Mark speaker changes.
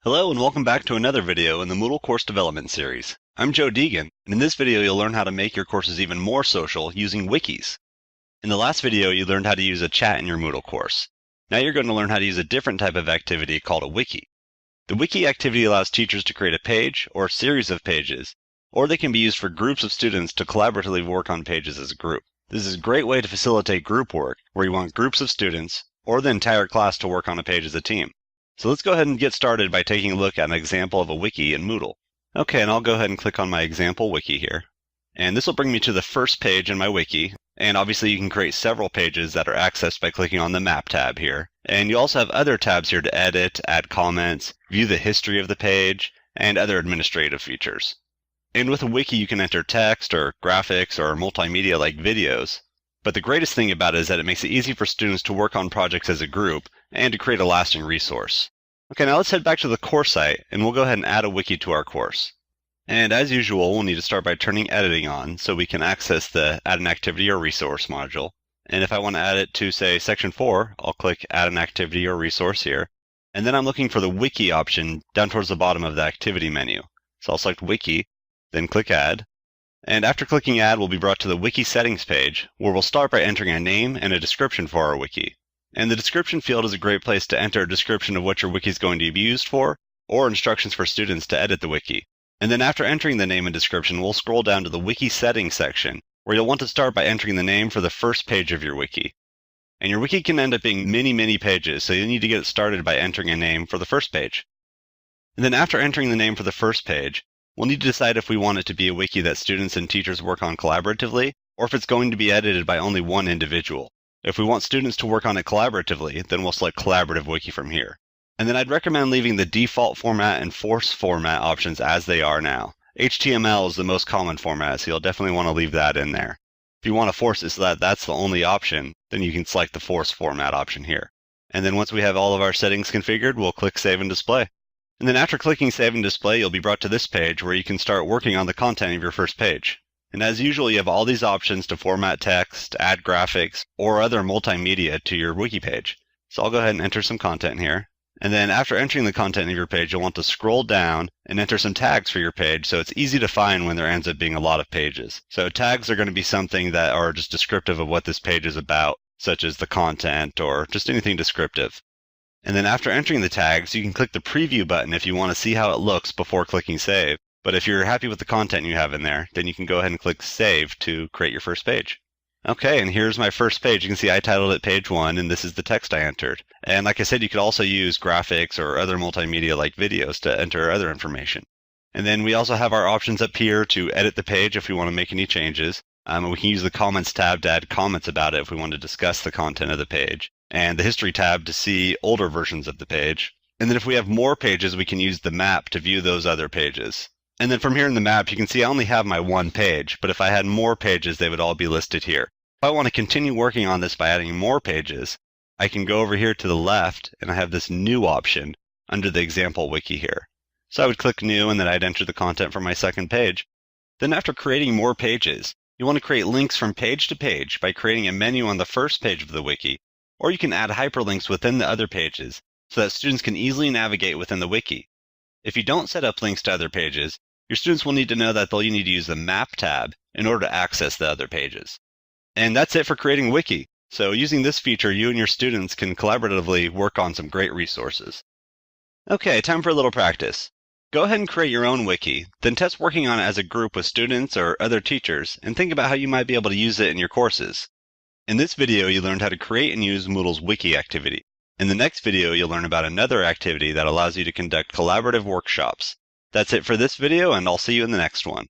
Speaker 1: Hello and welcome back to another video in the Moodle Course Development Series. I'm Joe Deegan, and in this video you'll learn how to make your courses even more social using wikis. In the last video you learned how to use a chat in your Moodle course. Now you're going to learn how to use a different type of activity called a wiki. The wiki activity allows teachers to create a page or a series of pages, or they can be used for groups of students to collaboratively work on pages as a group. This is a great way to facilitate group work where you want groups of students or the entire class to work on a page as a team. So let's go ahead and get started by taking a look at an example of a wiki in Moodle. Okay, and I'll go ahead and click on my example wiki here. And this will bring me to the first page in my wiki. And obviously you can create several pages that are accessed by clicking on the map tab here. And you also have other tabs here to edit, add comments, view the history of the page, and other administrative features. And with a wiki you can enter text or graphics or multimedia like videos. But the greatest thing about it is that it makes it easy for students to work on projects as a group and to create a lasting resource. Okay, now let's head back to the course site and we'll go ahead and add a wiki to our course. And as usual, we'll need to start by turning editing on so we can access the Add an Activity or Resource module. And if I want to add it to, say, Section 4, I'll click Add an Activity or Resource here. And then I'm looking for the Wiki option down towards the bottom of the Activity menu. So I'll select Wiki, then click Add. And after clicking Add, we'll be brought to the Wiki settings page, where we'll start by entering a name and a description for our wiki. And the description field is a great place to enter a description of what your wiki is going to be used for, or instructions for students to edit the wiki. And then after entering the name and description, we'll scroll down to the Wiki settings section, where you'll want to start by entering the name for the first page of your wiki. And your wiki can end up being many pages, so you'll need to get it started by entering a name for the first page. And then after entering the name for the first page, we'll need to decide if we want it to be a wiki that students and teachers work on collaboratively, or if it's going to be edited by only one individual. If we want students to work on it collaboratively, then we'll select Collaborative Wiki from here. And then I'd recommend leaving the default format and force format options as they are now. HTML is the most common format, so you'll definitely want to leave that in there. If you want to force it so that that's the only option, then you can select the force format option here. And then once we have all of our settings configured, we'll click Save and Display. And then after clicking Save and Display, you'll be brought to this page where you can start working on the content of your first page. And as usual, you have all these options to format text, add graphics, or other multimedia to your wiki page. So I'll go ahead and enter some content here. And then after entering the content of your page, you'll want to scroll down and enter some tags for your page so it's easy to find when there ends up being a lot of pages. So tags are going to be something that are just descriptive of what this page is about, such as the content or just anything descriptive. And then after entering the tags, you can click the preview button if you want to see how it looks before clicking save. But if you're happy with the content you have in there, then you can go ahead and click save to create your first page. Okay, and here's my first page. You can see I titled it Page 1, and this is the text I entered. And like I said, you could also use graphics or other multimedia like videos to enter other information. And then we also have our options up here to edit the page if we want to make any changes. And we can use the Comments tab to add comments about it if we want to discuss the content of the page. And the History tab to see older versions of the page. And then if we have more pages, we can use the map to view those other pages. And then from here in the map, you can see I only have my one page, but if I had more pages, they would all be listed here. If I want to continue working on this by adding more pages, I can go over here to the left, and I have this New option under the example wiki here. So I would click New, and then I'd enter the content for my second page. Then after creating more pages, you want to create links from page to page by creating a menu on the first page of the wiki, or you can add hyperlinks within the other pages so that students can easily navigate within the wiki. If you don't set up links to other pages, your students will need to know that they'll need to use the Map tab in order to access the other pages. And that's it for creating a wiki. So using this feature, you and your students can collaboratively work on some great resources. Okay, time for a little practice. Go ahead and create your own wiki, then test working on it as a group with students or other teachers, and think about how you might be able to use it in your courses. In this video, you learned how to create and use Moodle's wiki activity. In the next video, you'll learn about another activity that allows you to conduct collaborative workshops. That's it for this video, and I'll see you in the next one.